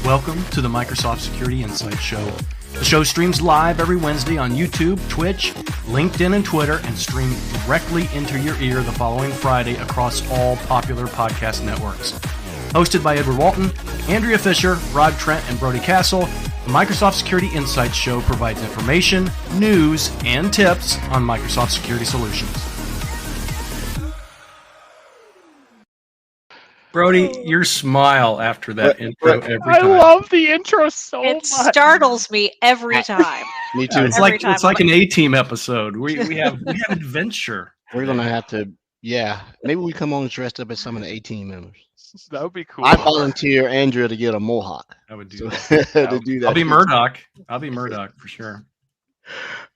Welcome to the Microsoft Security Insight Show. The show streams live every Wednesday on YouTube, Twitch, LinkedIn, and Twitter, and streamed directly into your ear the following Friday across all popular podcast networks. Hosted by Edward Walton, Andrea Fisher, Rod Trent, and Brody Castle, the Microsoft Security Insight Show provides information, news, and tips on Microsoft security solutions. Brody, your smile after that intro every time. I love the intro so much. It startles me every time. Me too. It's like an A-Team episode. We have adventure. We're gonna have to, maybe we come on dressed up as some of the A-Team members. That would be cool. I volunteer Andrea to get a mohawk. I would do that. To do that. I'll be Murdoch. For sure.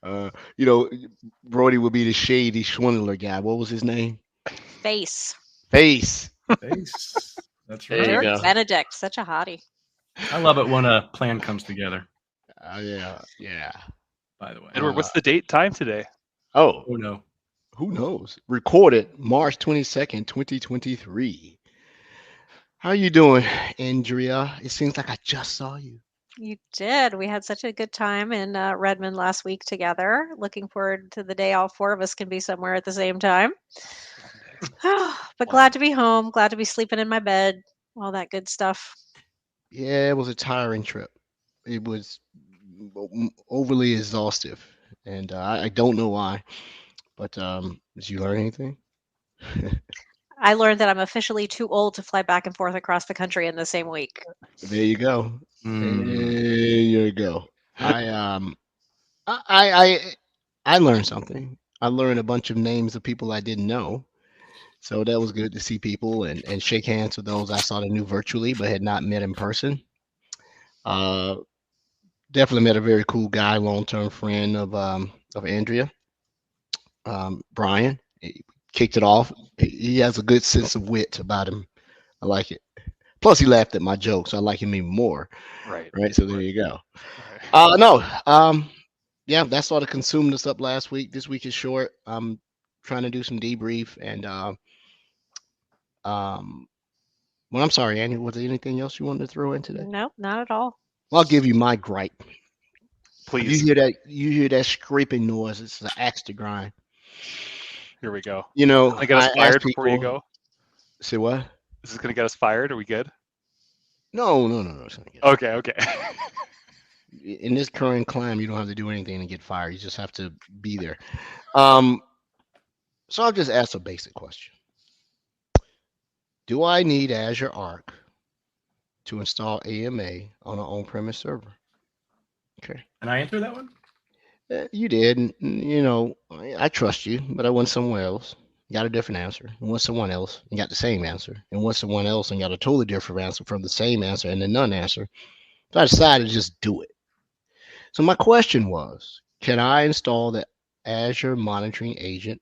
Brody would be the shady swindler guy. What was his name? Face. Face. That's There right. you Dirk go. Benedict, such a hottie. I love it when a plan comes together. Yeah. By the way, Edward, what's the date time today? Oh, no. who knows? Recorded March 22nd, 2023. How are you doing, Andrea? It seems like I just saw you. You did. We had such a good time in Redmond last week together. Looking forward to the day all four of us can be somewhere at the same time. But glad to be home, glad to be sleeping in my bed, all that good stuff. Yeah, it was a tiring trip. It was overly exhaustive, and I don't know why. But did you learn anything? I learned that I'm officially too old to fly back and forth across the country in the same week. There you go. Mm. There you go. I learned something. I learned a bunch of names of people I didn't know. So that was good to see people and shake hands with those I saw that knew virtually but had not met in person. Definitely met a very cool guy, long-term friend of Andrea, Brian. He kicked it off. He has a good sense of wit about him. I like it. Plus, he laughed at my jokes, so I like him even more. Right. So there you go. That sort of consumed us up last week. This week is short. I'm trying to do some debrief and I'm sorry, Annie, was there anything else you wanted to throw in today? No, not at all. Well, I'll give you my gripe. Please. You hear that scraping noise. It's the axe to grind. Here we go. I get us fired before you go. Say what? Is this gonna get us fired? Are we good? No. It's gonna get Okay. in this current climate, you don't have to do anything to get fired. You just have to be there. So I'll just ask a basic question. Do I need Azure Arc to install AMA on an on-premise server? Okay. Can I answer that one? You did. And, I trust you, but I went somewhere else. Got a different answer. And went someone else and got the same answer. And went someone else and got a totally different answer from the same answer and the none answer. So I decided to just do it. So my question was, can I install the Azure Monitoring Agent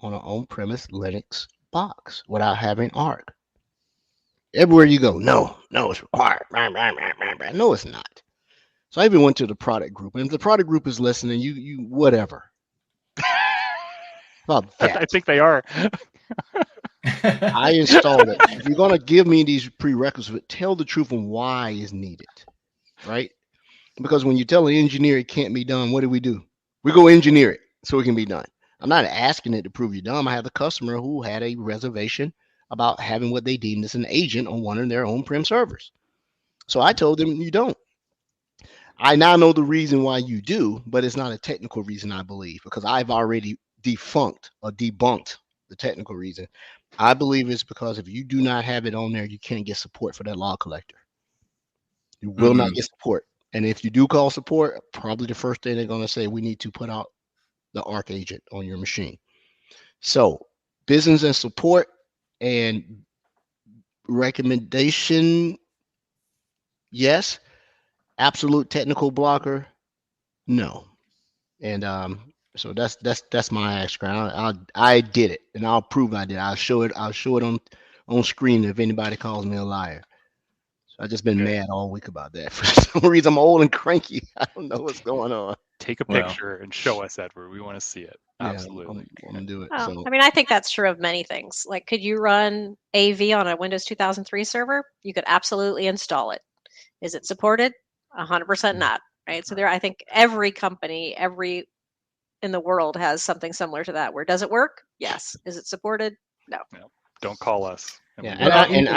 on an on-premise Linux box without having Arc? Everywhere you go, no, it's required. No, it's not. So I even went to the product group, and if the product group is listening, you whatever. About that. I think they are. I installed it. If you're gonna give me these prerequisites, tell the truth on why is needed, right? Because when you tell an engineer it can't be done, what do? We go engineer it so it can be done. I'm not asking it to prove you're dumb. I have a customer who had a reservation about having what they deemed as an agent on one of their on-prem servers. So I told them you don't. I now know the reason why you do, but it's not a technical reason, I believe, because I've already debunked the technical reason. I believe it's because if you do not have it on there, you can't get support for that log collector. You will not get support. And if you do call support, probably the first thing they're going to say, we need to put out the Arc agent on your machine. So business and support and recommendation, yes. Absolute technical blocker, no. And so that's my ask. I did it, and I'll prove I did. I'll show it on screen if anybody calls me a liar. So I've just been mad all week about that. For some reason, I'm old and cranky. I don't know what's going on. Take a picture and show us, Edward. We want to see it. Absolutely. I'm gonna do it. Oh, So. I mean, I think that's true of many things. Like, could you run AV on a Windows 2003 server? You could absolutely install it. Is it supported? 100% not, right? So I think every company, in the world has something similar to that. Where does it work? Yes. Is it supported? No. Don't call us. Yeah, And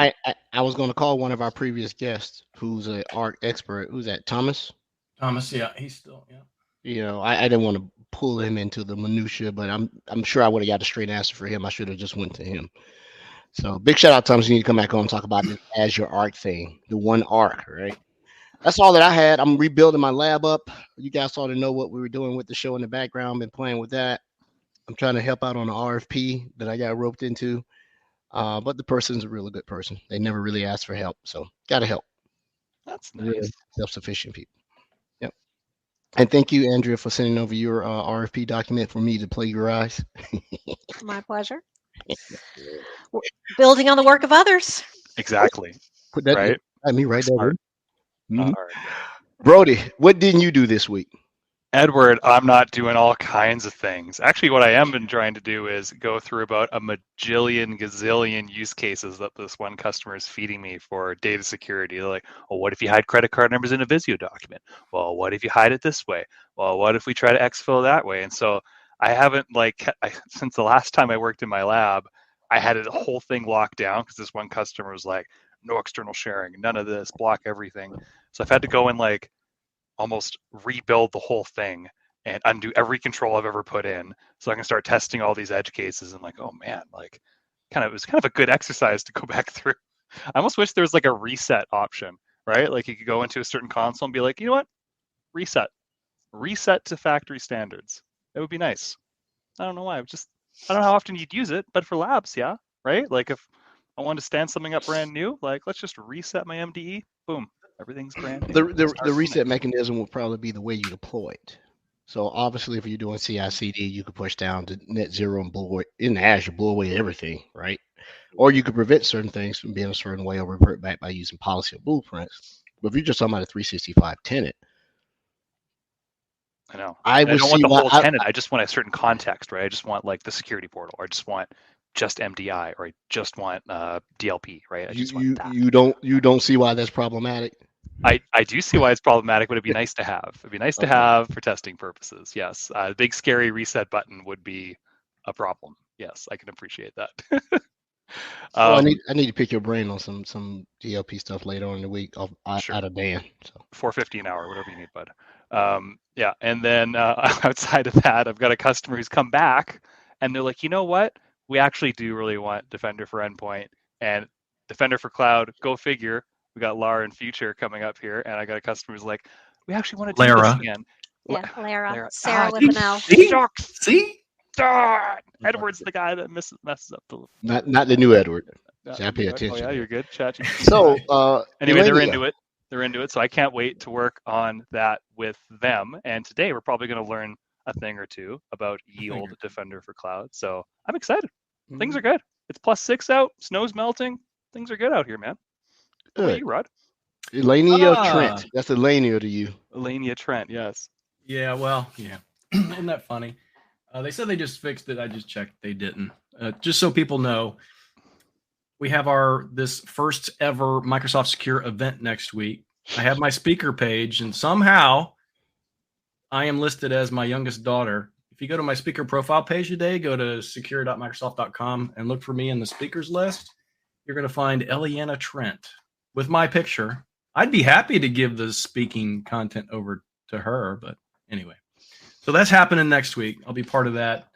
I was going to call one of our previous guests, who's an art expert. Who's that? Thomas. Thomas, yeah, he's still, yeah. You know, I didn't want to pull him into the minutia, but I'm sure I would have got a straight answer for him. I should have just went to him. So big shout out, Thomas. You need to come back on and talk about this Azure Arc thing, the one Arc, right? That's all that I had. I'm rebuilding my lab up. You guys ought to know what we were doing with the show in the background. Been playing with that. I'm trying to help out on the RFP that I got roped into. But the person's a really good person. They never really asked for help, so gotta help. that's nice. Really self-sufficient people. Yep. And thank you, Andrea, for sending over your RFP document for me to plagiarize. My pleasure. Building on the work of others. Exactly. Put that Right. at me right there. Smart. Mhm. All right. Brody, what didn't you do this week? Edward, I'm not doing all kinds of things. Actually, what I am been trying to do is go through about a gazillion use cases that this one customer is feeding me for data security. They're like, well, what if you hide credit card numbers in a Visio document? Well, what if you hide it this way? Well, what if we try to exfil that way? And so I haven't since the last time I worked in my lab, I had the whole thing locked down because this one customer was like, no external sharing, none of this, block everything. So I've had to go and almost rebuild the whole thing and undo every control I've ever put in so I can start testing all these edge cases and oh man, it was kind of a good exercise to go back through. I almost wish there was a reset option, right? You could go into a certain console and be like, you know what? Reset to factory standards. It would be nice. I don't know why. I don't know how often you'd use it, but for labs, yeah, right? If I wanted to stand something up brand new, let's just reset my MDE. Boom. Everything's brand new. The reset mechanism will probably be the way you deploy it. So obviously, if you're doing CI/CD, you could push down to net zero and blow away, in Azure, blow away everything, right? Or you could prevent certain things from being a certain way or revert back by using policy or blueprints. But if you're just talking about a 365 tenant, I know. I don't would want see the why. whole tenant. I just want a certain context, right? I just want the security portal, or I just want just MDI, or I just want DLP, right? I just want that. You don't see why that's problematic. I do see why it's problematic, but it'd be nice to have. It'd be nice to have for testing purposes. Yes, the big scary reset button would be a problem. Yes, I can appreciate that. I need to pick your brain on some DLP stuff later on in the week Sure. out of Dan. So $4.50 an hour, whatever you need, bud. Yeah, and then outside of that, I've got a customer who's come back, and they're like, you know what? We actually do really want Defender for Endpoint and Defender for Cloud. Go figure. We got Lara and Future coming up here, and I got a customer who's like, we actually want to do Lara. this again. Yeah, Lara. Sarah with an L. See? Edward's the guy that messes up the. not the new Edward. See, I pay attention. Oh yeah, you're good. Chat. So anyway, they're into it. They're into it. So I can't wait to work on that with them. And today we're probably going to learn a thing or two about Yield Defender for Cloud. So I'm excited. Things are good. It's +6 out. Snow's melting. Things are good out here, man. How about you, Rod? Elania Trent. That's Elania to you. Elania Trent, yes. Yeah, well, yeah. Isn't that funny? They said they just fixed it. I just checked. They didn't. Just so people know, we have this first ever Microsoft Secure event next week. I have my speaker page, and somehow I am listed as my youngest daughter. If you go to my speaker profile page today, go to secure.microsoft.com and look for me in the speakers list. You're going to find Eliana Trent with my picture. I'd be happy to give the speaking content over to her, but anyway. So that's happening next week. I'll be part of that.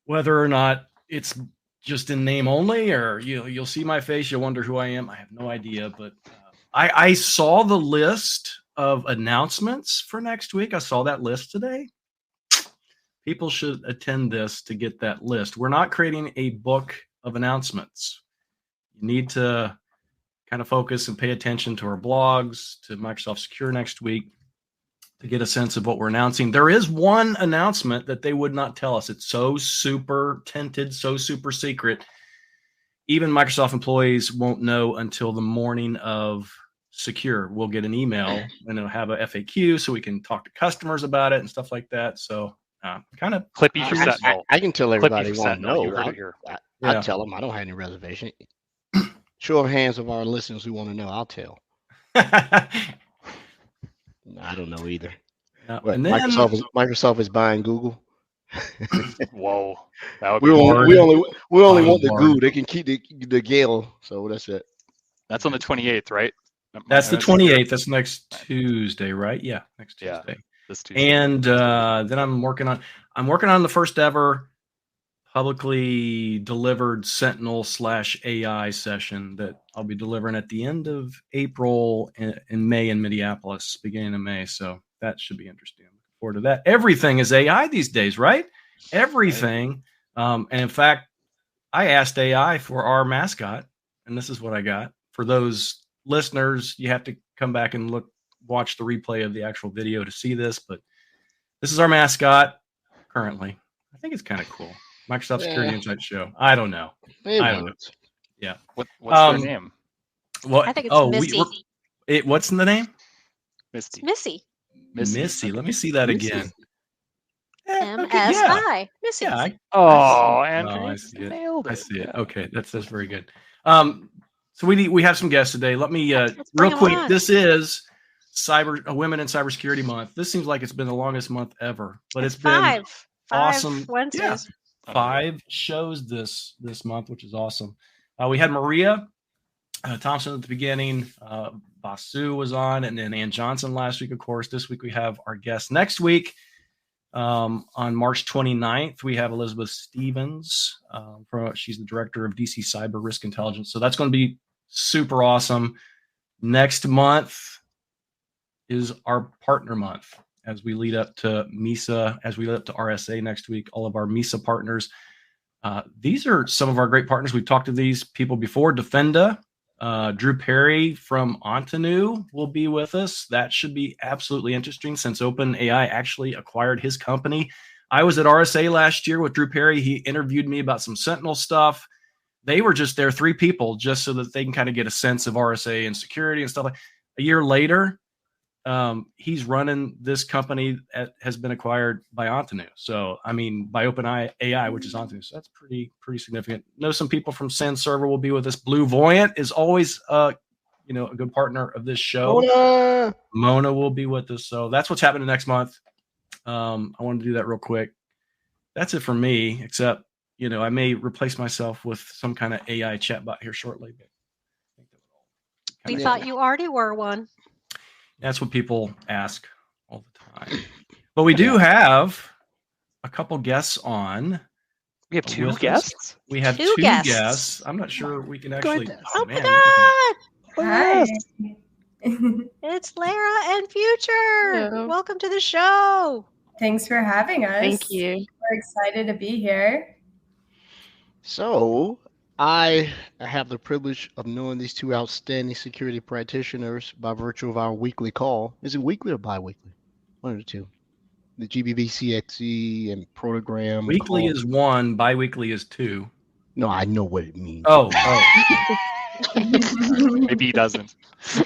Whether or not it's just in name only, or you'll see my face, you'll wonder who I am. I have no idea, but I saw the list of announcements for next week. I saw that list today. People should attend this to get that list. We're not creating a book of announcements. You need to kind of focus and pay attention to our blogs, to Microsoft Secure next week, to get a sense of what we're announcing. There is one announcement that they would not tell us. It's so super tinted, so super secret. Even Microsoft employees won't know until the morning of Secure. We'll get an email and it'll have a FAQ so we can talk to customers about it and stuff like that. So kind of Clippy for Sentinel. I can tell everybody Clippy want to know. You heard it here. I'll tell them I don't have any reservation. Show of hands of our listeners who want to know. I'll tell. I don't know either. Yeah, What, and then Microsoft is buying Google. Whoa, that would We be only want the Lord. goo. They can keep the Gale. So that's it. That's on the 28th, right? That's the 28th. That's next Tuesday, right? Yeah, next Yeah. Tuesday. This Tuesday. And then I'm working on the first ever publicly delivered Sentinel/AI session that I'll be delivering at the end of April in May in Minneapolis, beginning of May. So that should be interesting. I'm looking forward to that. Everything is AI these days, right? Everything. And in fact, I asked AI for our mascot, and this is what I got. For those listeners, you have to come back and watch the replay of the actual video to see this, but this is our mascot currently. I think it's kind of cool. Microsoft Security Insight Show. I don't know. I don't know. Yeah. What's their name? I think it's Missy. What's in the name? Misty. Missy. Missy. Let me see that again. MSI. Missy. Yeah. Andrew, I see it. nailed it. I see it. Okay, that's very good. So we have some guests today. Let me real quick. On. This is Women in Cybersecurity Month. This seems like it's been the longest month ever, but it's been awesome. Wednesdays. Yeah. 5 shows this month, which is awesome. We had Maria Thompson at the beginning. Basu was on, and then Ann Johnson last week, of course. This week we have our guest. Next week, on March 29th, we have Elizabeth Stevens. She's the director of DC Cyber Risk Intelligence. So that's going to be super awesome. Next month is our partner month as we lead up to MISA, as we lead up to RSA next week. All of our MISA partners. These are some of our great partners. We've talked to these people before. Defenda, Drew Perry from Ontanu will be with us. That should be absolutely interesting since OpenAI actually acquired his company. I was at RSA last year with Drew Perry. He interviewed me about some Sentinel stuff. They were just there, 3 people, just so that they can kind of get a sense of RSA and security and stuff. A year later, he's running this company that has been acquired by Ontanu. So, I mean, by OpenAI, which is Ontanu. So that's pretty significant. Know some people from Send Server will be with us. Blue Voyant is always, a good partner of this show. Mona will be with us. So that's what's happening next month. I wanted to do that real quick. That's it for me, except, I may replace myself with some kind of AI chatbot here shortly. But we thought you already were one. That's what people ask all the time. But we do have a couple guests on. We have 2 guests? We have 2 guests. I'm not sure we can actually. Hi. It's Lara and Future. Hello. Welcome to the show. Thanks for having us. Thank you. We're excited to be here. So I have the privilege of knowing these 2 outstanding security practitioners by virtue of our weekly call. Is it weekly or bi-weekly? One of the 2. The GBB and program. Weekly call. is 1, bi-weekly is 2. No, I know what it means. Oh. Maybe he doesn't.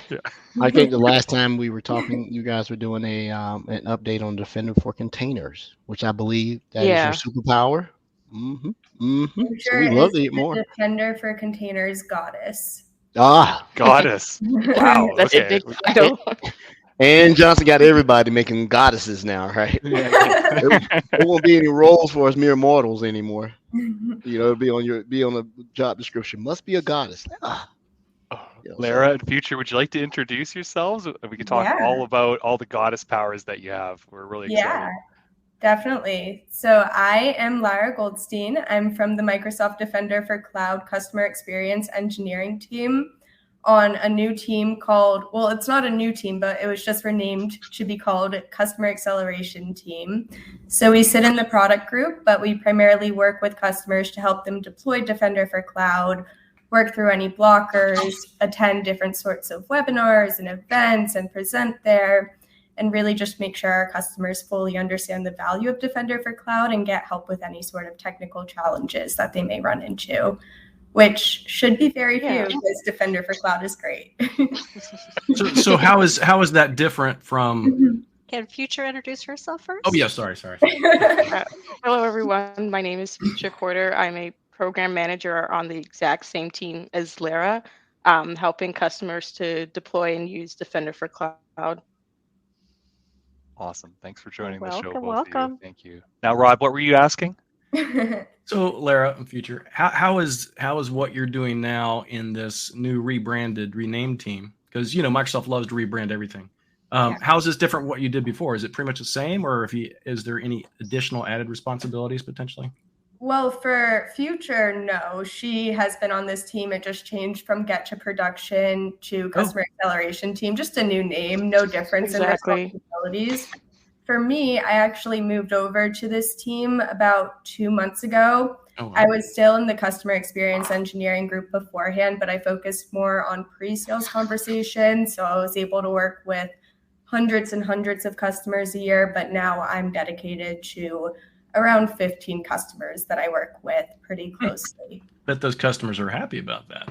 Yeah. I think the last time we were talking, you guys were doing an update on Defender for Containers, which I believe that is your superpower. So we love to eat more. Defender for Containers Goddess. Goddess. Wow. That's a big title. And Johnson got everybody making goddesses now, right? There won't be any roles for us mere mortals anymore. It'll be on the job description. Must be a goddess. Lara and Future, would you like to introduce yourselves? We could talk all about all the goddess powers that you have. We're really excited. Yeah, definitely. So I am Lara Goldstein. I'm from the Microsoft Defender for Cloud Customer Experience Engineering team on a new team called, well, it's not a new team, but it was just renamed to be called Customer Acceleration Team. So we sit in the product group, but we primarily work with customers to help them deploy Defender for Cloud, work through any blockers, attend different sorts of webinars and events and present there, and really just make sure our customers fully understand the value of Defender for Cloud and get help with any sort of technical challenges that they may run into, which should be very few because Defender for Cloud is great. So how is that different from? Can Future introduce herself first? Oh yeah, sorry. Hello everyone. My name is Future Kortor. I'm a program manager on the exact same team as Lara. helping customers to deploy and use Defender for Cloud. Awesome. Thanks for joining the show, Welcome, both of you. welcome. Thank you. Now, Rob, what were you asking? So, Lara, in future, how is what you're doing now in this new renamed team? Because Microsoft loves to rebrand everything. How is this different from what you did before? Is it pretty much the same, or is there any additional added responsibilities potentially? Well, for future, no. She has been on this team. It just changed from Get to Production to Customer Acceleration Team. Just a new name, no difference in responsibilities. For me, I actually moved over to this team about 2 months ago. Oh, wow. I was still in the customer experience engineering group beforehand, but I focused more on pre-sales conversations. So I was able to work with hundreds and hundreds of customers a year, but now I'm dedicated to around 15 customers that I work with pretty closely. Bet those customers are happy about that.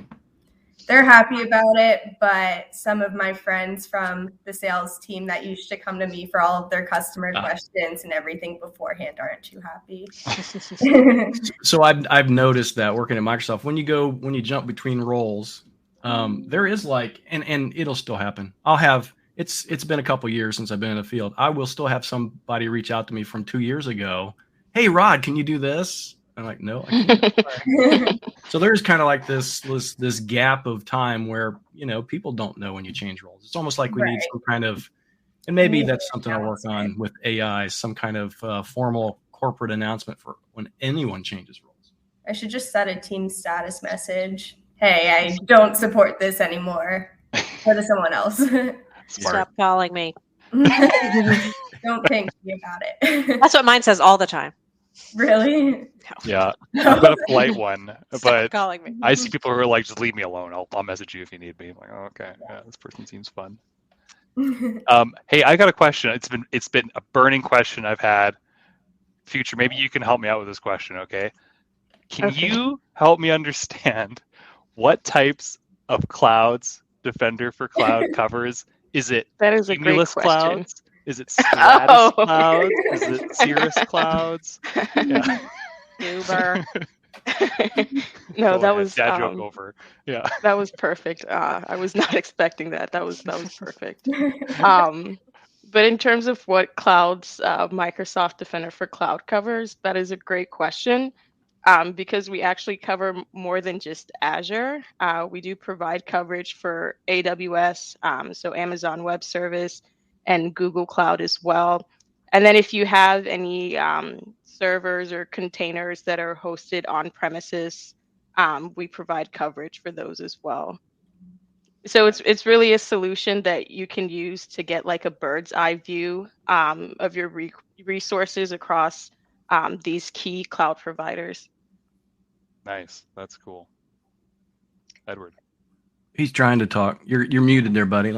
They're happy about it, but some of my friends from the sales team that used to come to me for all of their customer questions and everything beforehand aren't too happy. So I've noticed that working at Microsoft, when you jump between roles, there is and it'll still happen. It's been a couple years since I've been in the field. I will still have somebody reach out to me from 2 years ago. Hey, Rod, can you do this? I'm like, no, I can't. So there's kind of like this gap of time where, people don't know when you change roles. It's almost like we need some kind of, and maybe that's something I'll work on with AI, some kind of formal corporate announcement for when anyone changes roles. I should just set a team status message. Hey, I don't support this anymore. Go to someone else. Stop calling me. Don't think about it. That's what mine says all the time. Really? Yeah, I've got a polite one, but calling me. I see people who are like, just leave me alone. I'll message you if you need me. I'm like, oh, okay, yeah, this person seems fun. Hey, I got a question. It's been a burning question I've had. Future, maybe you can help me out with this question, okay? Can you help me understand what types of clouds Defender for Cloud covers? Is it Cumulus clouds? Is it Stratus clouds? Is it Cirrus clouds? Yeah. Uber. No, that was dad joke over. Yeah. That was perfect. I was not expecting that. That was perfect. But in terms of what clouds Microsoft Defender for Cloud covers, that is a great question. Because we actually cover more than just Azure. We do provide coverage for AWS, so Amazon Web Service, and Google Cloud as well. And then if you have any servers or containers that are hosted on premises, we provide coverage for those as well. So it's really a solution that you can use to get like a bird's eye view of your resources across these key cloud providers. Nice. That's cool. Edward. He's trying to talk. You're muted there, buddy.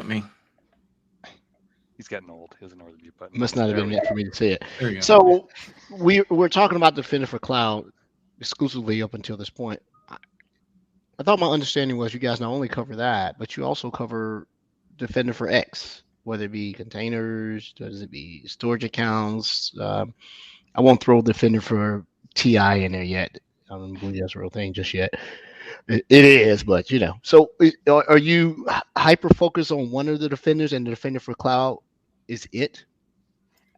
He's getting old. He doesn't know where the mute button. Must not have been meant for me to say it. There you go. So we're talking about Defender for Cloud exclusively up until this point. I thought my understanding was you guys not only cover that, but you also cover Defender for X, whether it be containers, does it be storage accounts. I won't throw Defender for TI in there yet. I don't believe that's a real thing just yet. It is, but So are you hyper focused on one of the defenders, and the Defender for Cloud is it?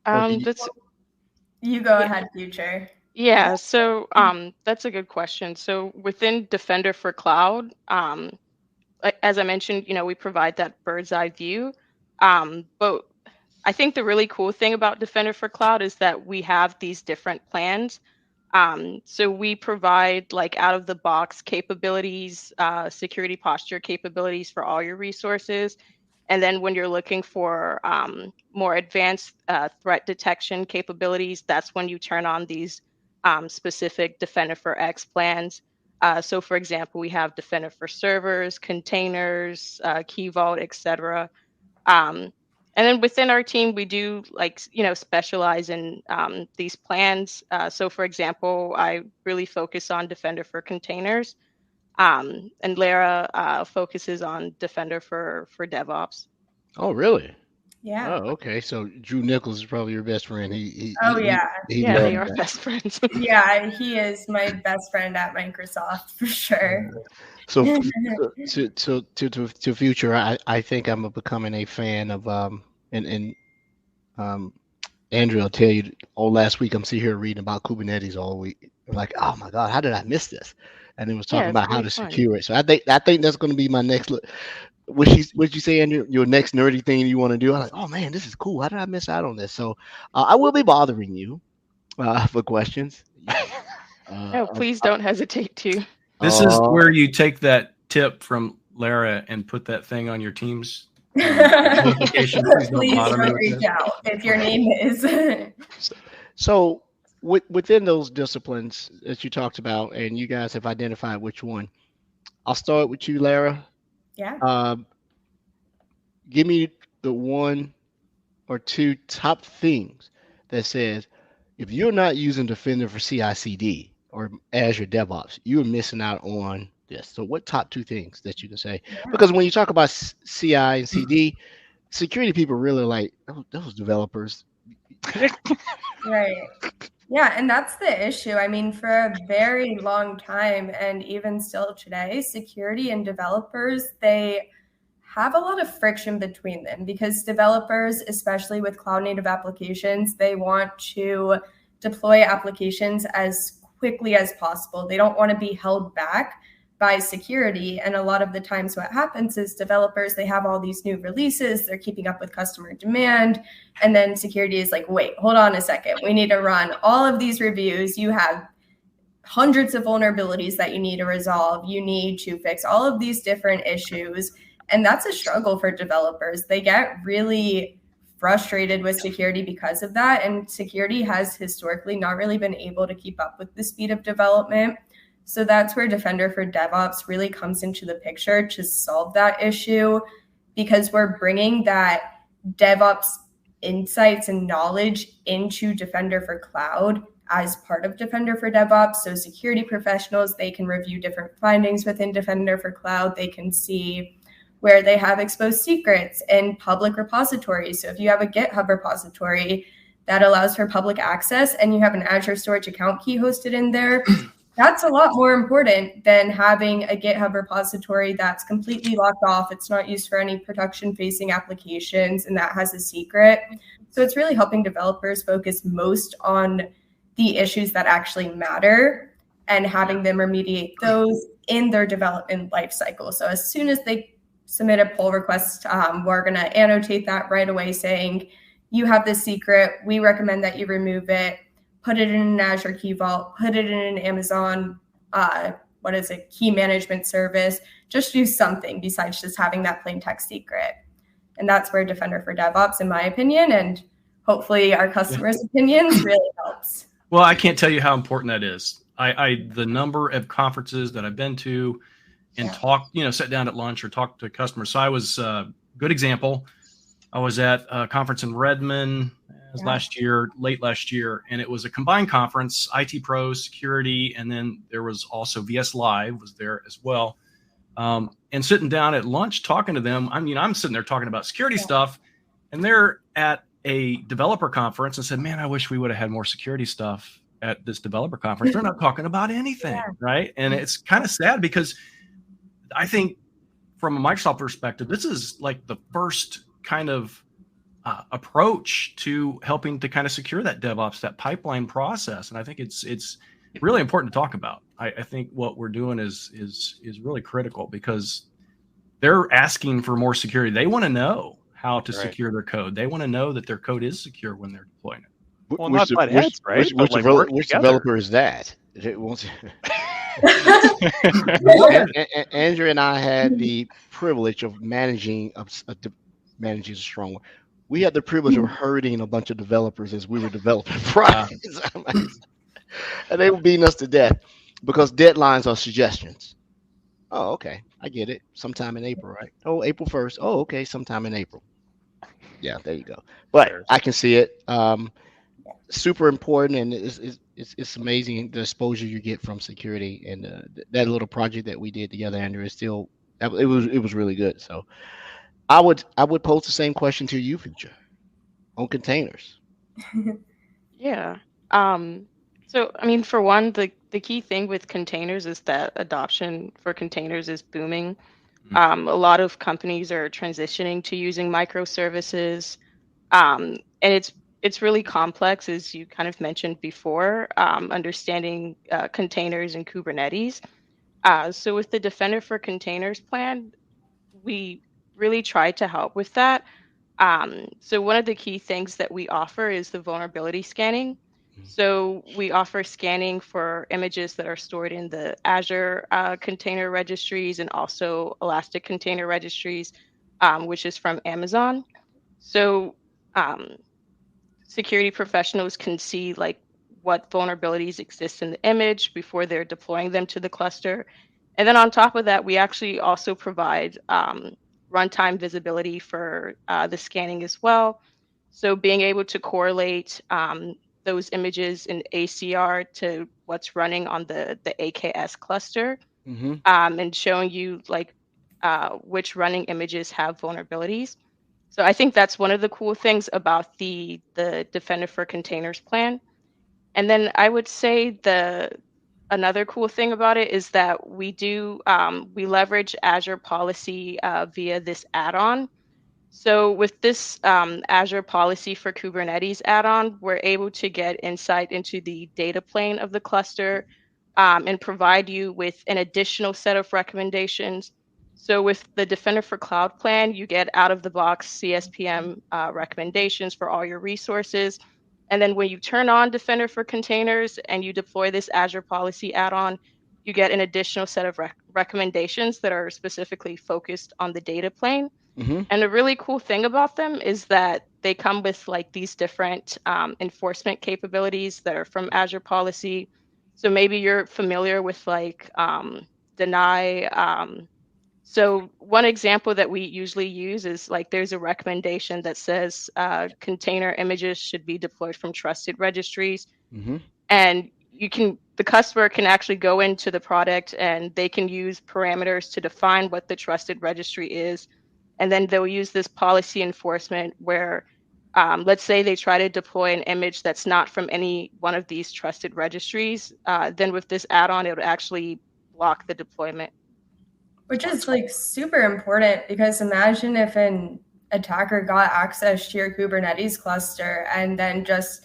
You go ahead, Future. Yeah, so that's a good question. So within Defender for Cloud, as I mentioned, we provide that bird's eye view. But I think the really cool thing about Defender for Cloud is that we have these different plans. So we provide like out of the box capabilities, security posture capabilities for all your resources. And then when you're looking for more advanced threat detection capabilities, that's when you turn on these specific Defender for X plans. So for example, we have Defender for servers, containers, Key Vault, etc. And then within our team, we do specialize in these plans. So for example, I really focus on Defender for containers, and Lara focuses on Defender for DevOps. Oh, really? Yeah. Oh, okay. So Drew Nichols is probably your best friend. They are best friends. Yeah, he is my best friend at Microsoft for sure. So to future, I think I'm becoming a fan of and um Andrew will tell you. All last week I'm sitting here reading about Kubernetes all week. I'm like, oh my God, how did I miss this? And it was Yeah, talking it's about how really to fun. secure it. So I think that's going to be my next look. What you say, Andrew? Your next nerdy thing you want to do? I'm like, oh man, this is cool. How did I miss out on this? So I will be bothering you for questions. No, please don't hesitate to. This is where you take that tip from Lara and put that thing on your team's notification. Please don't reach out if your name is. So within those disciplines that you talked about, and you guys have identified which one. I'll start with you, Lara. Yeah. Give me the one or two top things that says if you're not using Defender for CI/CD or Azure DevOps, you're missing out on this. So, what top two things that you can say? Because when you talk about CI and CD, security people really like those developers. Right. Yeah, and that's the issue. I mean, for a very long time, and even still today, security and developers, they have a lot of friction between them because developers, especially with cloud native applications, they want to deploy applications as quickly as possible. They don't want to be held back by security. And a lot of the times what happens is developers, they have all these new releases, they're keeping up with customer demand. And then security is like, wait, hold on a second. We need to run all of these reviews. You have hundreds of vulnerabilities that you need to resolve. You need to fix all of these different issues. And that's a struggle for developers. They get really frustrated with security because of that. And security has historically not really been able to keep up with the speed of development. So that's where Defender for DevOps really comes into the picture to solve that issue, because we're bringing that DevOps insights and knowledge into Defender for Cloud as part of Defender for DevOps. So security professionals, they can review different findings within Defender for Cloud. They can see where they have exposed secrets in public repositories. So if you have a GitHub repository that allows for public access and you have an Azure Storage account key hosted in there, that's a lot more important than having a GitHub repository that's completely locked off. It's not used for any production-facing applications, and that has a secret. So it's really helping developers focus most on the issues that actually matter and having them remediate those in their development lifecycle. So as soon as they submit a pull request, we're going to annotate that right away saying, you have this secret. We recommend that you remove it. Put it in an Azure Key Vault, put it in an Amazon, key management service. Just do something besides just having that plain text secret. And that's where Defender for DevOps, in my opinion, and hopefully our customers' opinions really helps. Well, I can't tell you how important that is. The number of conferences that I've been to and sat down at lunch or talked to customers. So I was good example. I was at a conference in Redmond late last year, and it was a combined conference, IT pros, security, and then there was also VS Live was there as well. And sitting down at lunch talking to them, I'm sitting there talking about security stuff, and they're at a developer conference and said, man, I wish we would have had more security stuff at this developer conference. They're not talking about anything, right? And it's kind of sad because I think from a Microsoft perspective, this is like the first kind of approach to helping to kind of secure that DevOps, that pipeline process. And I think it's really important to talk about. I think what we're doing is really critical because they're asking for more security. They want to know how to secure their code. They want to know that their code is secure when they're deploying it. Well, not butt heads, right? Which developer is that? Andrew and I had the privilege of managing is a strong word. We had the privilege of herding a bunch of developers as we were developing projects. And they were beating us to death because deadlines are suggestions. Oh, okay. I get it. Sometime in April, right? Oh, April 1st. Oh, okay. Sometime in April. Yeah, there you go. But I can see it. Super important, and it's amazing the exposure you get from security. And that little project that we did together, Andrew, it was really good. So I would pose the same question to you, Future, on containers. Yeah. So, I mean, for one, the the key thing with containers is that adoption for containers is booming. A lot of companies are transitioning to using microservices, and it's really complex, as you kind of mentioned before, understanding containers and Kubernetes. So with the Defender for Containers plan, we really try to help with that. So one of the key things that we offer is the vulnerability scanning. So we offer scanning for images that are stored in the Azure container registries and also Elastic container registries, which is from Amazon. So security professionals can see like what vulnerabilities exist in the image before they're deploying them to the cluster. And then on top of that, we actually also provide runtime visibility for the scanning as well. So being able to correlate those images in ACR to what's running on the AKS cluster, and showing you like which running images have vulnerabilities. So I think that's one of the cool things about the Defender for Containers plan. And then I would say another cool thing about it is that we leverage Azure policy via this add-on. So with this Azure policy for Kubernetes add-on, we're able to get insight into the data plane of the cluster and provide you with an additional set of recommendations. So with the Defender for Cloud plan, you get out-of-the-box CSPM recommendations for all your resources. And then when you turn on Defender for Containers and you deploy this Azure policy add-on, you get an additional set of recommendations that are specifically focused on the data plane. And the really cool thing about them is that they come with like these different enforcement capabilities that are from Azure policy. So maybe you're familiar with like deny. So one example that we usually use is like there's a recommendation that says container images should be deployed from trusted registries. And the customer can actually go into the product and they can use parameters to define what the trusted registry is. And then they'll use this policy enforcement where, let's say they try to deploy an image that's not from any one of these trusted registries. Then with this add-on, it would actually block the deployment. Which is like super important, because imagine if an attacker got access to your Kubernetes cluster and then just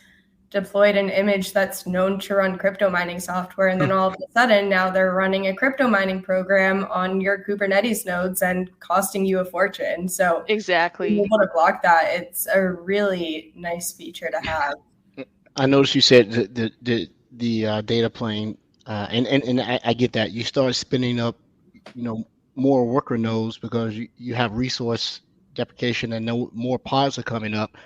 deployed an image that's known to run crypto mining software, and then all of a sudden now they're running a crypto mining program on your Kubernetes nodes and costing you a fortune. So exactly, being able to block that, it's a really nice feature to have. I noticed you said the data plane, and I get that. You start spinning up, more worker nodes because you have resource deprecation and more pods are coming up.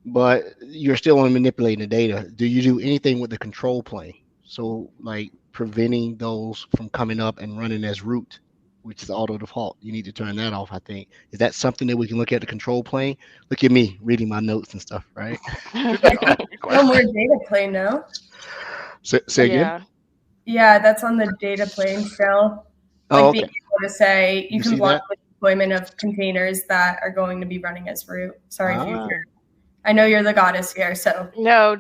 But you're still only manipulating the data. Do you do anything with the control plane? So like preventing those from coming up and running as root, which is auto default. You need to turn that off, I think. Is that something that we can look at the control plane? Look at me reading my notes and stuff, right? No more data plane, no? Say again? Yeah, that's on the data plane still. Like being able to say you can block the deployment of containers that are going to be running as root. Sorry, future. I know you're the goddess here, so. No.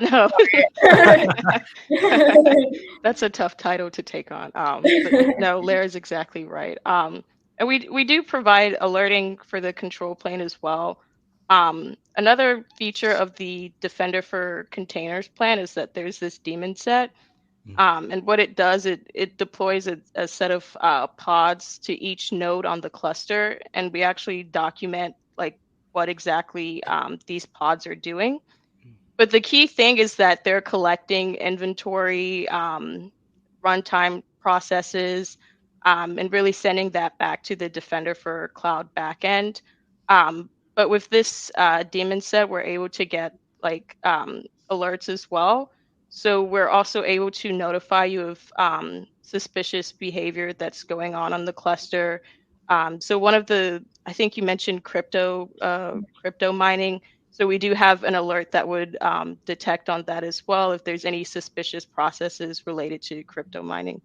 That's a tough title to take on. But no, Lara's exactly right. And we do provide alerting for the control plane as well. Another feature of the Defender for Containers plan is that there's this daemon set. And what it does, it deploys a set of pods to each node on the cluster, and we actually document like what exactly these pods are doing. But the key thing is that they're collecting inventory, runtime processes, and really sending that back to the Defender for Cloud backend. But with this daemon set, we're able to get like alerts as well. So we're also able to notify you of suspicious behavior that's going on the cluster. So one of I think you mentioned crypto mining. So we do have an alert that would detect on that as well if there's any suspicious processes related to crypto mining.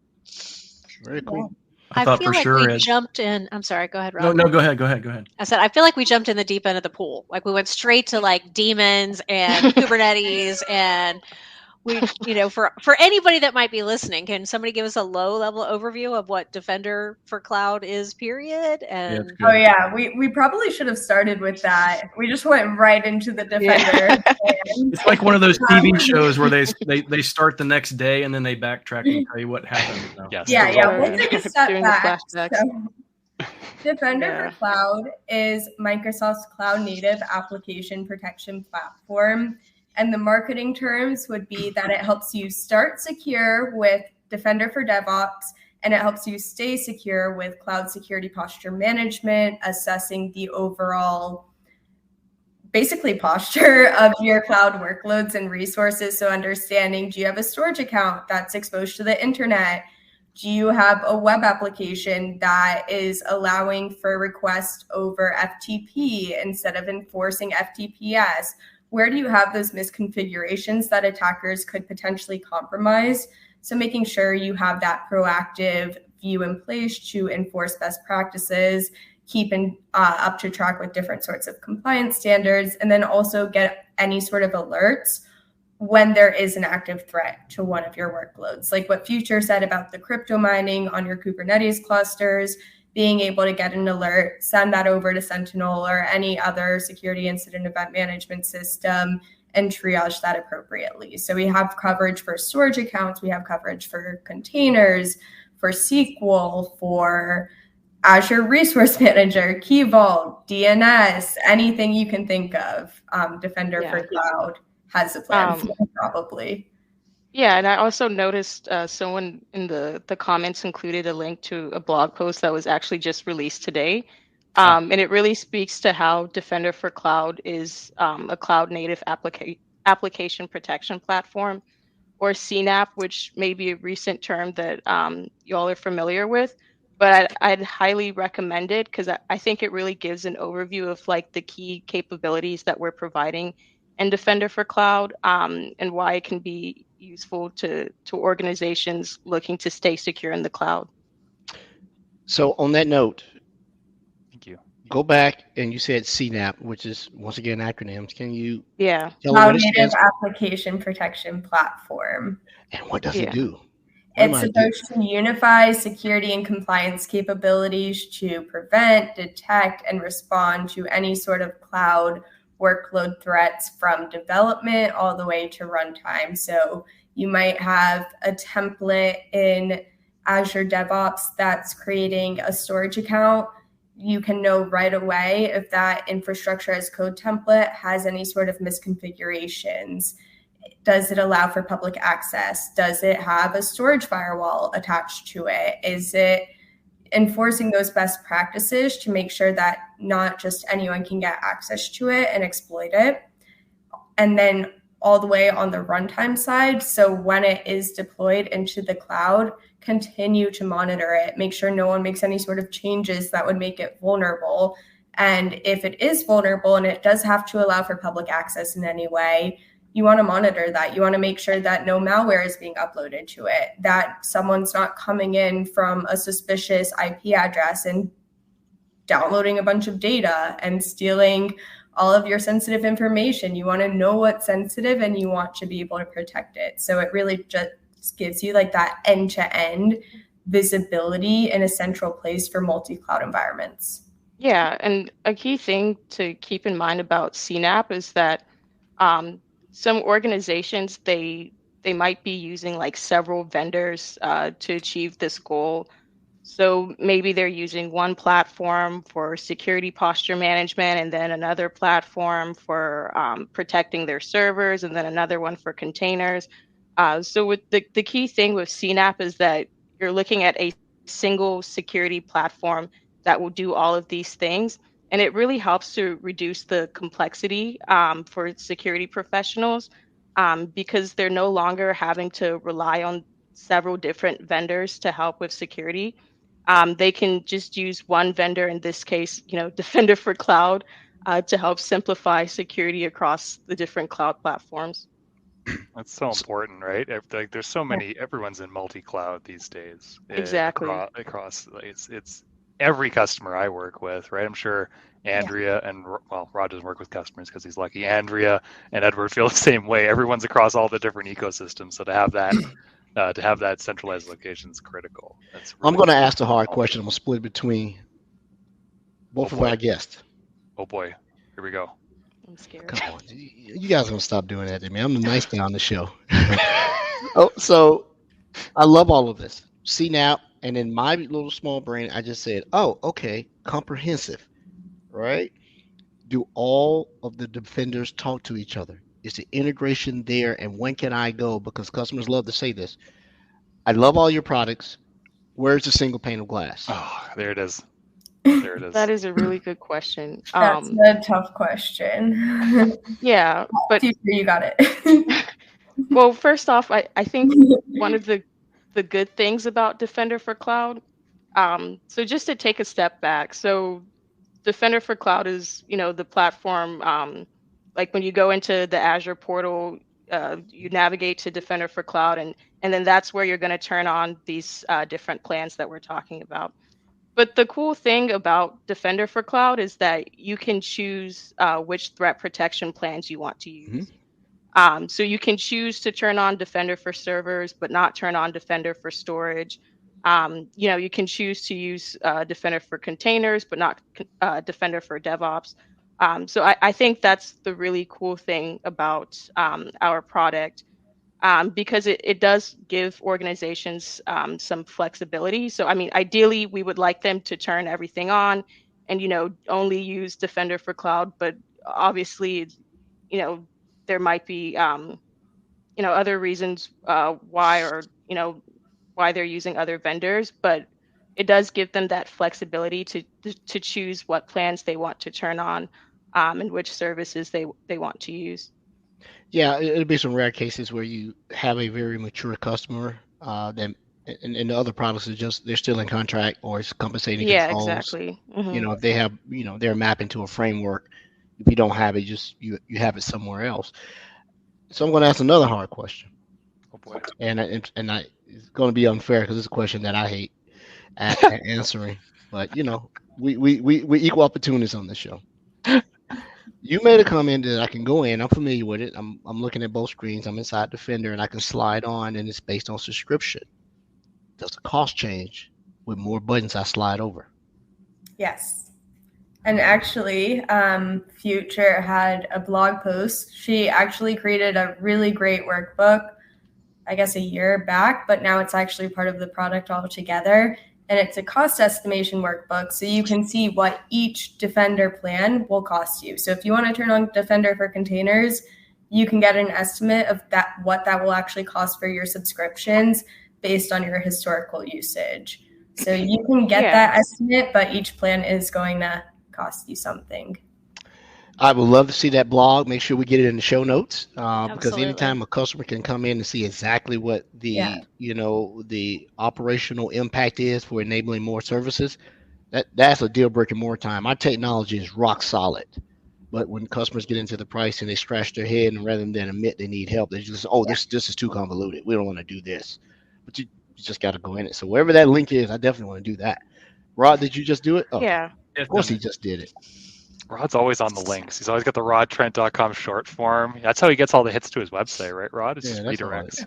Very cool. I feel like we jumped in. I'm sorry. Go ahead, Rob. No, go ahead. I said, I feel like we jumped in the deep end of the pool. Like we went straight to like demons and Kubernetes and we, for anybody that might be listening, can somebody give us a low level overview of what Defender for Cloud is, period? And oh yeah, we probably should have started with that. We just went right into the Defender. It's like one of those TV shows where they start the next day and then they backtrack and tell you what happened. So. Yes. Yeah. We'll take a step Doing back. the flashbacks. So, Defender for Cloud is Microsoft's cloud native application protection platform. And the marketing terms would be that it helps you start secure with Defender for DevOps, and it helps you stay secure with cloud security posture management, assessing the overall basically posture of your cloud workloads and resources. So understanding, do you have a storage account that's exposed to the internet? Do you have a web application that is allowing for requests over FTP instead of enforcing FTPS? Where do you have those misconfigurations that attackers could potentially compromise? So making sure you have that proactive view in place to enforce best practices, keeping up to track with different sorts of compliance standards, and then also get any sort of alerts when there is an active threat to one of your workloads. Like what Future said about the crypto mining on your Kubernetes clusters, being able to get an alert, send that over to Sentinel or any other security incident event management system, and triage that appropriately. So we have coverage for storage accounts, we have coverage for containers, for SQL, for Azure Resource Manager, Key Vault, DNS, anything you can think of. Defender for Cloud has a plan for it, probably. Yeah, and I also noticed someone in the comments included a link to a blog post that was actually just released today. And it really speaks to how Defender for Cloud is a cloud native application protection platform, or CNAP, which may be a recent term that you all are familiar with. But I'd highly recommend it because I think it really gives an overview of like the key capabilities that we're providing in Defender for Cloud, and why it can be useful to organizations looking to stay secure in the cloud. So on that note, Thank you. Go back and you said CNAP, which is once again acronyms. Can you tell Cloud what it Native stands for? Application Protection Platform. And what does it do? It's supposed to unify security and compliance capabilities to prevent, detect, and respond to any sort of cloud workload threats from development all the way to runtime. So you might have a template in Azure DevOps that's creating a storage account. You can know right away if that infrastructure as code template has any sort of misconfigurations. Does it allow for public access? Does it have a storage firewall attached to it? Is it enforcing those best practices to make sure that not just anyone can get access to it and exploit it? And then all the way on the runtime side, so when it is deployed into the cloud, continue to monitor it, make sure no one makes any sort of changes that would make it vulnerable. And if it is vulnerable and it does have to allow for public access in any way, you want to monitor that. You want to make sure that no malware is being uploaded to it, that someone's not coming in from a suspicious IP address and downloading a bunch of data and stealing all of your sensitive information. You want to know what's sensitive and you want to be able to protect it. So it really just gives you like that end-to-end visibility in a central place for multi-cloud environments. Yeah, and a key thing to keep in mind about CNAP is that some organizations, they might be using like several vendors to achieve this goal. So maybe they're using one platform for security posture management, and then another platform for protecting their servers, and then another one for containers. So with the key thing with CNAP is that you're looking at a single security platform that will do all of these things. And it really helps to reduce the complexity for security professionals because they're no longer having to rely on several different vendors to help with security. They can just use one vendor, in this case, Defender for Cloud, to help simplify security across the different cloud platforms. That's so important, right? Like, there's so many. Everyone's in multi-cloud these days. Exactly. Across, it's every customer I work with, right? I'm sure Andrea and, well, Rod doesn't work with customers because he's lucky. Andrea and Edward feel the same way. Everyone's across all the different ecosystems. So to have that centralized location is critical. That's really I'm going to ask the hard question. I'm going to split between both of our guests. Oh boy, here we go. I'm scared. Come on, you guys are going to stop doing that to me. I'm the nice guy on the show. Oh, so I love all of this. CNAP, and in my little small brain, I just said, oh, okay, comprehensive, right? Do all of the defenders talk to each other? Is the integration there, and when can I go? Because customers love to say this. I love all your products. Where's the single pane of glass? Oh, there it is. There it is. That is a really good question. That's a tough question. Yeah, but you got it. well, first off, I think one of the good things about Defender for Cloud, so just to take a step back, so Defender for Cloud is, the platform, like when you go into the Azure portal, you navigate to Defender for Cloud, and then that's where you're going to turn on these different plans that we're talking about. But the cool thing about Defender for Cloud is that you can choose which threat protection plans you want to use. So you can choose to turn on Defender for servers, but not turn on Defender for storage. You can choose to use Defender for containers, but not Defender for DevOps. So I think that's the really cool thing about our product. Because it does give organizations some flexibility. So, I mean, ideally, we would like them to turn everything on and, only use Defender for Cloud. But obviously, there might be, other reasons why they're using other vendors. But it does give them that flexibility to choose what plans they want to turn on and which services they want to use. Yeah, it'll be some rare cases where you have a very mature customer and the other products are just, they're still in contract or it's compensating controls. Exactly. Mm-hmm. If they have, they're mapping to a framework. If you don't have it, just you have it somewhere else. So I'm going to ask another hard question. Oh boy. And it's going to be unfair because it's a question that I hate answering. But we equal opportunities on this show. You made a comment that I can go in. I'm familiar with it. I'm looking at both screens. I'm inside Defender, and I can slide on, and it's based on subscription. Does the cost change with more buttons I slide over? Yes. And actually, Future had a blog post. She actually created a really great workbook, I guess a year back, but now it's actually part of the product altogether. And it's a cost estimation workbook, so you can see what each Defender plan will cost you. So if you want to turn on Defender for containers, you can get an estimate of what that will actually cost for your subscriptions based on your historical usage. So you can get that estimate, but each plan is going to cost you something. I would love to see that blog. Make sure we get it in the show notes because anytime a customer can come in and see exactly what the the operational impact is for enabling more services, that's a deal breaker more time. Our technology is rock solid, but when customers get into the price and they scratch their head and rather than admit they need help, they just this is too convoluted. We don't want to do this, but you just got to go in it. So wherever that link is, I definitely want to do that. Rod, did you just do it? Oh, yeah. Of course he just did it. Rod's always on the links. He's always got the rodtrent.com short form. That's how he gets all the hits to his website, right, Rod? It's just redirects.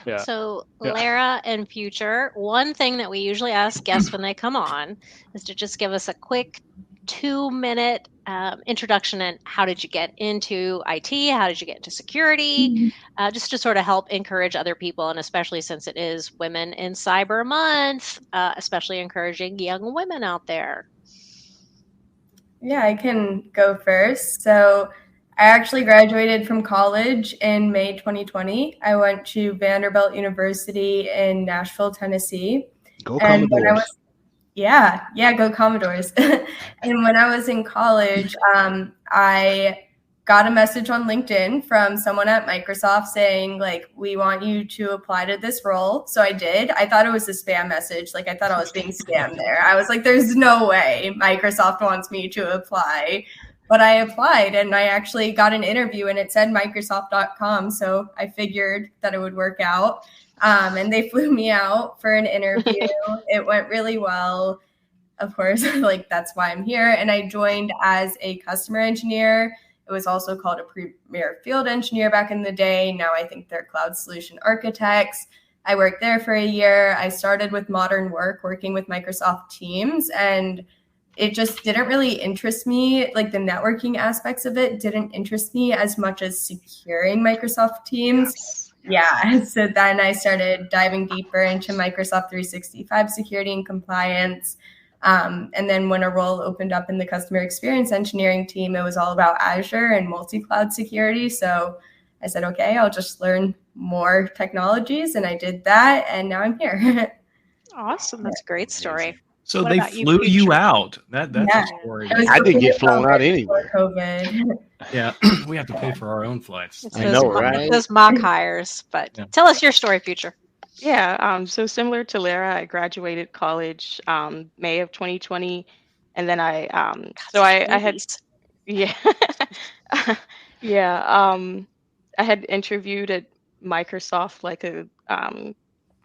Yeah. So Lara and Future, one thing that we usually ask guests when they come on is to just give us a quick 2-minute introduction and how did you get into IT? How did you get into security? Just to sort of help encourage other people, and especially since it is Women in Cyber Month, especially encouraging young women out there. Yeah, I can go first. So I actually graduated from college in May 2020. I went to Vanderbilt University in Nashville, Tennessee. Go Commodores. Go Commodores. And when I was in college, I got a message on LinkedIn from someone at Microsoft saying, we want you to apply to this role. So I did. I thought it was a spam message. I thought I was being scammed there. I was like, there's no way Microsoft wants me to apply. But I applied and I actually got an interview and it said Microsoft.com. So I figured that it would work out. And they flew me out for an interview. It went really well. of course, like that's why I'm here. And I joined as a customer engineer. It was also called a premier field engineer back in the day. Now I think they're cloud solution architects. I worked there for a year. I started with modern work, working with Microsoft Teams, and it just didn't really interest me. Like the networking aspects of it didn't interest me as much as securing Microsoft Teams. Yes. Yeah. So then I started diving deeper into Microsoft 365 security and compliance. And then when a role opened up in the customer experience engineering team, it was all about Azure and multi-cloud security. So I said, okay, I'll just learn more technologies. And I did that. And now I'm here. Awesome. That's a great story. So What they about you, flew you Future? out. That's Yeah. a story. It was I didn't get before flown out COVID, anywhere. before COVID. Yeah, we have to pay for our own flights. It's I those know, mock- right? Those mock hires. But Yeah. tell us your story, Future. Yeah, so similar to Lara, I graduated college May of 2020, and then I had Babies. yeah yeah I had interviewed at Microsoft like a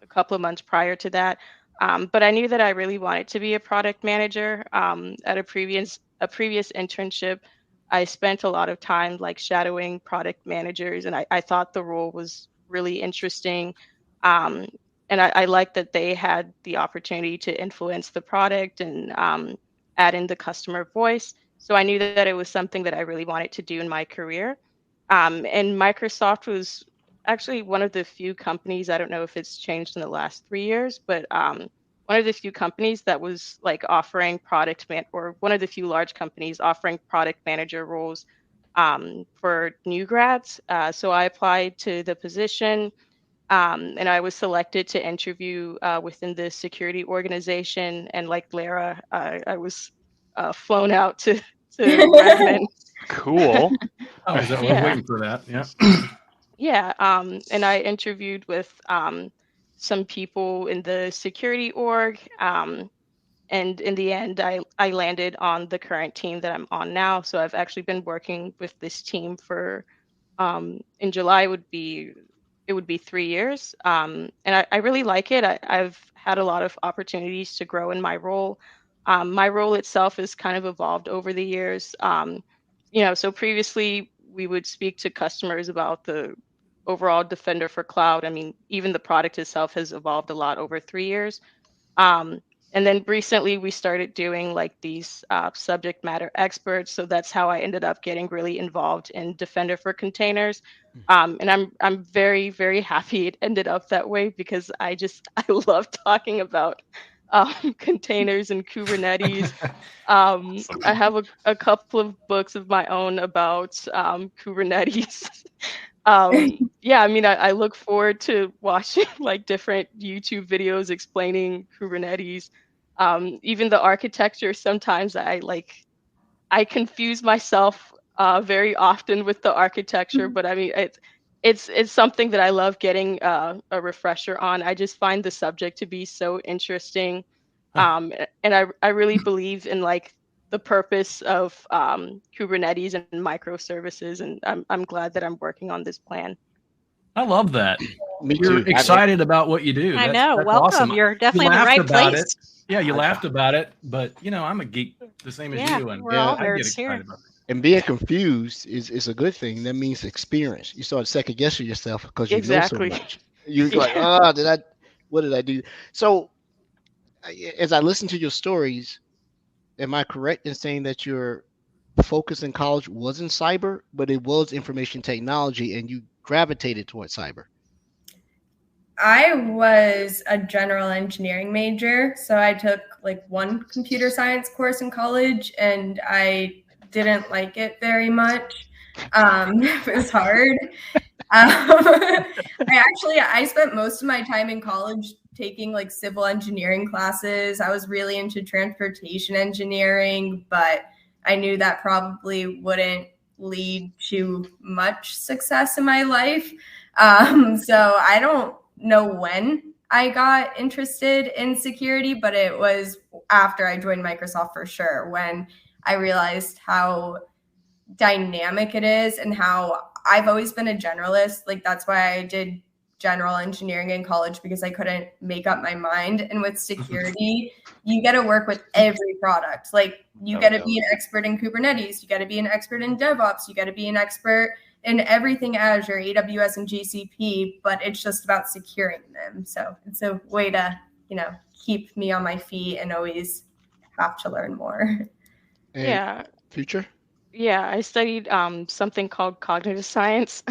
couple of months prior to that, but I knew that I really wanted to be a product manager. At a previous internship, I spent a lot of time like shadowing product managers, and I thought the role was really interesting. Um, and I liked that they had the opportunity to influence the product and add in the customer voice. So I knew that it was something that I really wanted to do in my career. And Microsoft was actually one of the few companies, I don't know if it's changed in the last 3 years, but one of the few companies that was like offering or one of the few large companies offering product manager roles for new grads. So I applied to the position, and I was selected to interview within the security organization. And like Lara, I was flown out to Redmond. Cool. Oh, I was Yeah. waiting for that. Yeah. Yeah, and I interviewed with some people in the security org, and in the end, I landed on the current team that I'm on now. So I've actually been working with this team for in July it would be 3 years, and I really like it. I've had a lot of opportunities to grow in my role. My role itself has kind of evolved over the years. So previously we would speak to customers about the overall Defender for Cloud. I mean, even the product itself has evolved a lot over 3 years. Um, and then recently we started doing like these subject matter experts. So that's how I ended up getting really involved in Defender for Containers. And I'm very, very happy it ended up that way, because I love talking about containers and Kubernetes. I have a couple of books of my own about Kubernetes. Yeah, I mean, I look forward to watching like different YouTube videos explaining Kubernetes. Even the architecture, sometimes I confuse myself very often with the architecture, but I mean, it's something that I love getting a refresher on. I just find the subject to be so interesting, and I really believe in like the purpose of Kubernetes and microservices, and I'm glad that I'm working on this plan. I love that. Me You're too. excited about what you do. I That's know. Welcome. awesome. You're definitely You in the laughed right about place. it. Yeah, you laughed about it, but I'm a geek the same as Yeah, you, and we're all I get nerds excited here. about it. And being confused is a good thing. That means experience. You start second guessing yourself because you Exactly. know so much. You're like, what did I do? So as I listen to your stories, am I correct in saying that your focus in college wasn't cyber, but it was information technology, and you gravitated towards cyber? I was a general engineering major, so I took like one computer science course in college, and I didn't like it very much. It was hard. I spent most of my time in college taking like civil engineering classes. I was really into transportation engineering, but I knew that probably wouldn't lead to much success in my life. So I don't know when I got interested in security, but it was after I joined Microsoft for sure, when I realized how dynamic it is and how I've always been a generalist. Like that's why I did general engineering in college because I couldn't make up my mind. And with security, you get to work with every product. Like you get to be an expert in Kubernetes, you got to be an expert in DevOps, you got to be an expert in everything Azure, AWS, and GCP, but it's just about securing them. So it's a way to, keep me on my feet and always have to learn more. And Yeah. Future? Yeah, I studied something called cognitive science.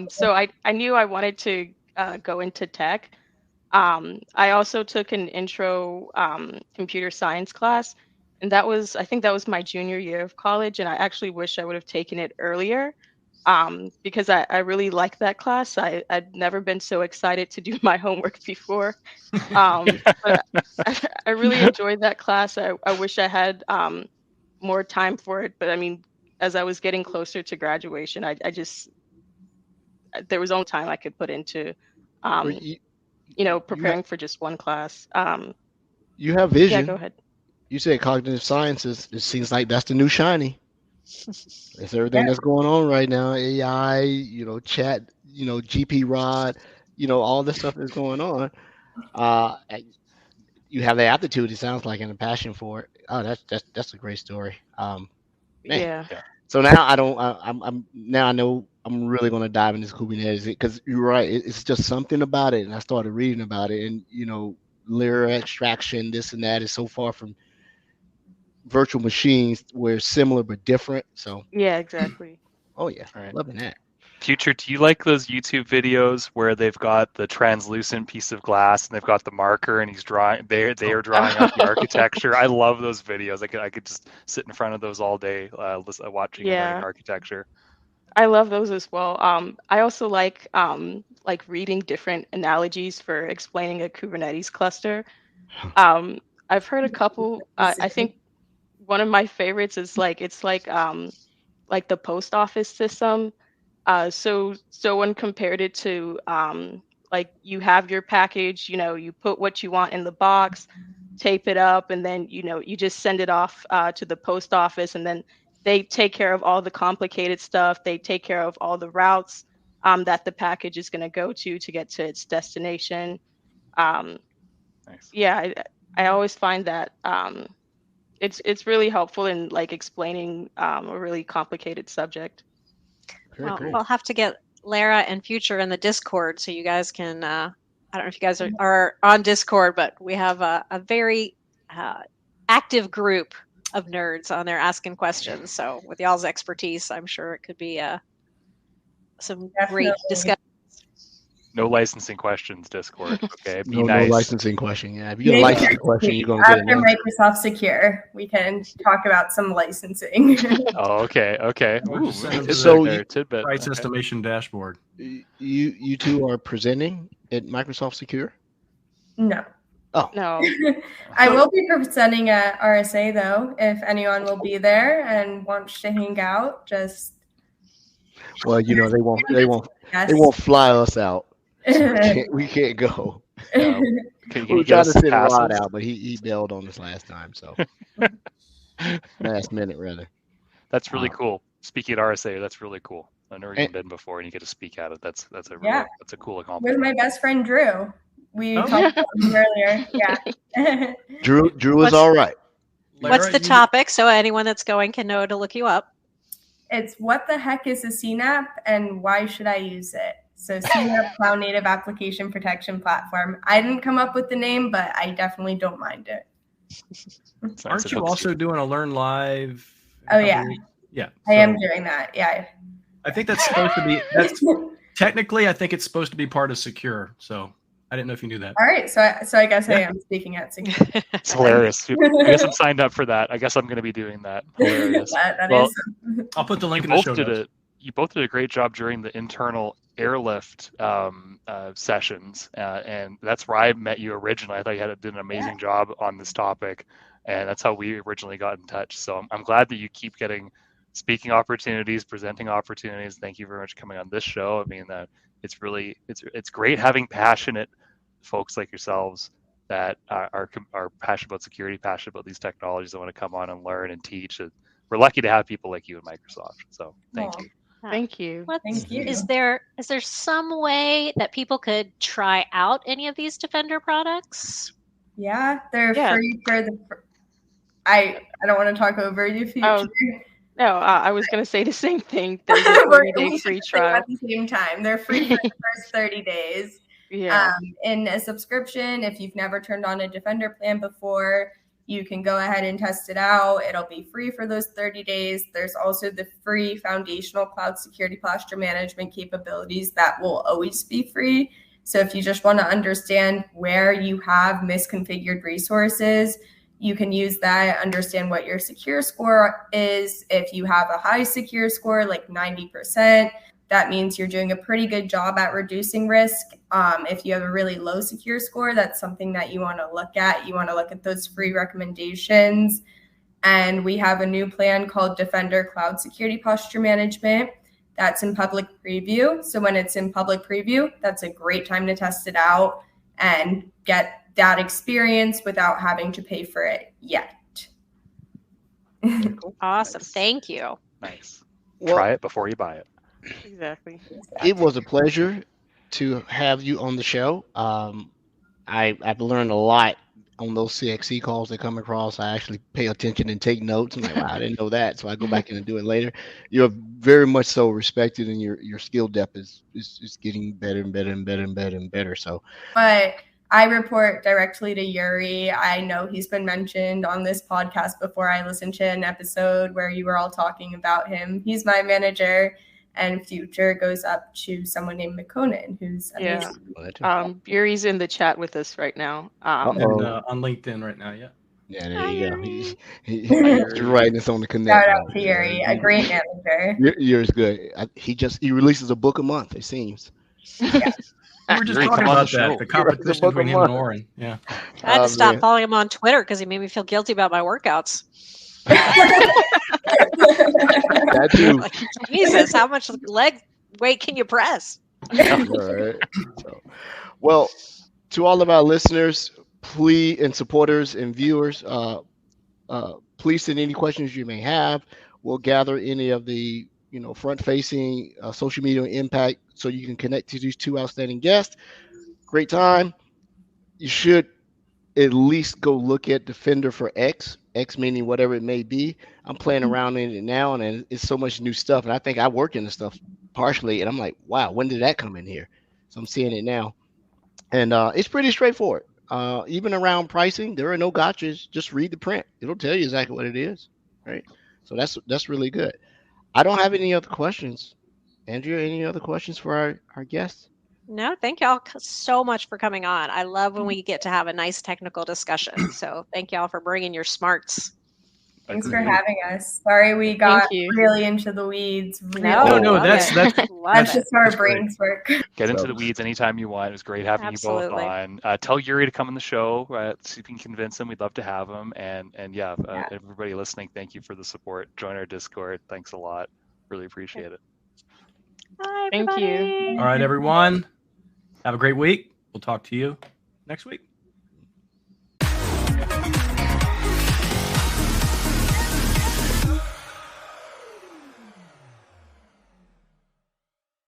So I knew I wanted to go into tech. I also took an intro computer science class, and I think that was my junior year of college, and I actually wish I would have taken it earlier because I really liked that class. I'd never been so excited to do my homework before. But I really enjoyed that class. I wish I had more time for it, but I mean, as I was getting closer to graduation, I just there was only time I could put into Well, preparing for just one class. you have Yeah, vision. go ahead. You said cognitive sciences. It seems like that's the new shiny. It's everything that's going on right now. AI, chat, GP Rod, all this stuff that's going on. You have the aptitude, it sounds like, and a passion for it. Oh, that's a great story. Man. Yeah. So now I know I'm really going to dive into Kubernetes because you're right. It's just something about it, and I started reading about it, and Lara extraction, this and that is so far from virtual machines where it's similar but different. So Yeah, exactly. oh yeah, Right. loving that. Future, do you like those YouTube videos where they've got the translucent piece of glass and they've got the marker and they are drawing up the architecture? I love those videos. I could just sit in front of those all day, watching and learning architecture. I love those as well. I also like reading different analogies for explaining a Kubernetes cluster. I've heard a couple. I think one of my favorites is it's like the post office system. So someone compared it to like you have your package, you put what you want in the box, tape it up, and then you just send it off to the post office, and then they take care of all the complicated stuff. They take care of all the routes that the package is going to go to get to its destination. Nice. Yeah, I always find that it's really helpful in explaining a really complicated subject. Well, we'll have to get Lara and Future in the Discord so you guys can. I don't know if you guys are on Discord, but we have a very active group of nerds on there asking questions. So with y'all's expertise, I'm sure it could be some great discussion. No licensing questions, Discord. Okay, be no nice. No licensing question. Yeah, if you get a licensing question, you're gonna get it. After Microsoft Secure, we can talk about some licensing. Oh, okay. Ooh, so tidbit. Price estimation dashboard. You two are presenting at Microsoft Secure? No. Oh no. I will be presenting at RSA though. If anyone will be there and wants to hang out, just. Well, they won't fly us out. So we can't go. Can we you tried to send passes? Rod out, but he bailed on us last time. So last minute, rather. That's really cool. Speaking at RSA, that's really cool. I've never even been before, and you get to speak at it. That's a cool accomplishment. With my best friend Drew. We talked about him earlier. Yeah. Drew is all right. What's the topic so anyone that's going can know to look you up? It's what the heck is a CNAP and why should I use it? So CNAP, Cloud Native Application Protection Platform. I didn't come up with the name, but I definitely don't mind it. Aren't you also doing a Learn Live? Oh, yeah. Yeah. I am doing that. Yeah. I think that's supposed to be, technically, I think it's supposed to be part of Secure. So I didn't know if you knew that. All right. So I guess I am speaking at Secure. It's hilarious. I guess I'm signed up for that. I guess I'm going to be doing that. Hilarious. that is. I'll put the link in the show notes. You both did a great job during the internal airlift sessions, and that's where I met you originally. I thought you did an amazing job on this topic, and that's how we originally got in touch. So I'm glad that you keep getting speaking opportunities, presenting opportunities. Thank you very much for coming on this show. I mean, it's great having passionate folks like yourselves that are passionate about security, passionate about these technologies that want to come on and learn and teach. We're lucky to have people like you at Microsoft. So thank you. Thank you. Thank you. Is there some way that people could try out any of these Defender products? Yeah, they're Yeah. free for the. I don't want to talk over you, future. Oh, no, I was going to say the same thing. There's a We're 30-day gonna free say them trial. at the same time. They're free for the first 30 days. Yeah. In a subscription, if you've never turned on a Defender plan before, you can go ahead and test it out. It'll be free for those 30 days. There's also the free foundational cloud security posture management capabilities that will always be free. So if you just want to understand where you have misconfigured resources, you can use that, understand what your secure score is. If you have a high secure score, like 90%, that means you're doing a pretty good job at reducing risk. If you have a really low secure score, that's something that you want to look at. You want to look at those free recommendations. And we have a new plan called Defender Cloud Security Posture Management. That's in public preview. So when it's in public preview, that's a great time to test it out and get that experience without having to pay for it yet. Awesome. Nice. Thank you. Nice. Well, Try it before you buy it. Exactly. it was a pleasure to have you on the show. I've learned a lot on those CXC calls that come across. I actually pay attention and take notes. I'm like, wow, I didn't know that. So I go back in and do it later. You're very much so respected, and your skill depth is getting better and better and better and better and better. So, But I report directly to Yuri. I know he's been mentioned on this podcast before. I listened to an episode where you were all talking about him. He's my manager, and future goes up to someone named McConan, who's amazing. Yuri's in the chat with us right now. And, on LinkedIn right now, yeah. Yeah, there you go. He's Yuri. writing this on the connect. Shout out to Yuri, a great manager. Yuri's good. He releases a book a month. It seems. We were just Yuri, talking come on about the that, show. the competition book between of him and month. Oren. Yeah. I had to stop man. following him on Twitter because he made me feel guilty about my workouts. That too. Like, Jesus, how much leg weight can you press? All right. So, well, to all of our listeners, please, and supporters and viewers, please send any questions you may have. We'll gather any of the front-facing social media impact so you can connect to these two outstanding guests. Great time. You should at least go look at Defender for X meaning whatever it may be. I'm playing around in it now, and it's so much new stuff. And I think I work in the stuff partially, and I'm like, wow, when did that come in here? So I'm seeing it now. And it's pretty straightforward. Even around pricing, there are no gotchas. Just read the print. It'll tell you exactly what it is, right? So that's really good. I don't have any other questions. Andrea, any other questions for our guests? No, thank y'all so much for coming on. I love when we get to have a nice technical discussion. So thank y'all for bringing your smarts. Thanks for having us. Sorry we got you. really into the weeds. No, No, love that's it. that's Love That's it. just how our That's great. brains work. Get into the weeds anytime you want. It was great having you both Absolutely. on. Tell Yuri to come on the show. See if you can convince him. We'd love to have him. And everybody listening, thank you for the support. Join our Discord. Thanks a lot. Really appreciate it. Bye, Thank you. everybody. all right, everyone. Have a great week. We'll talk to you next week.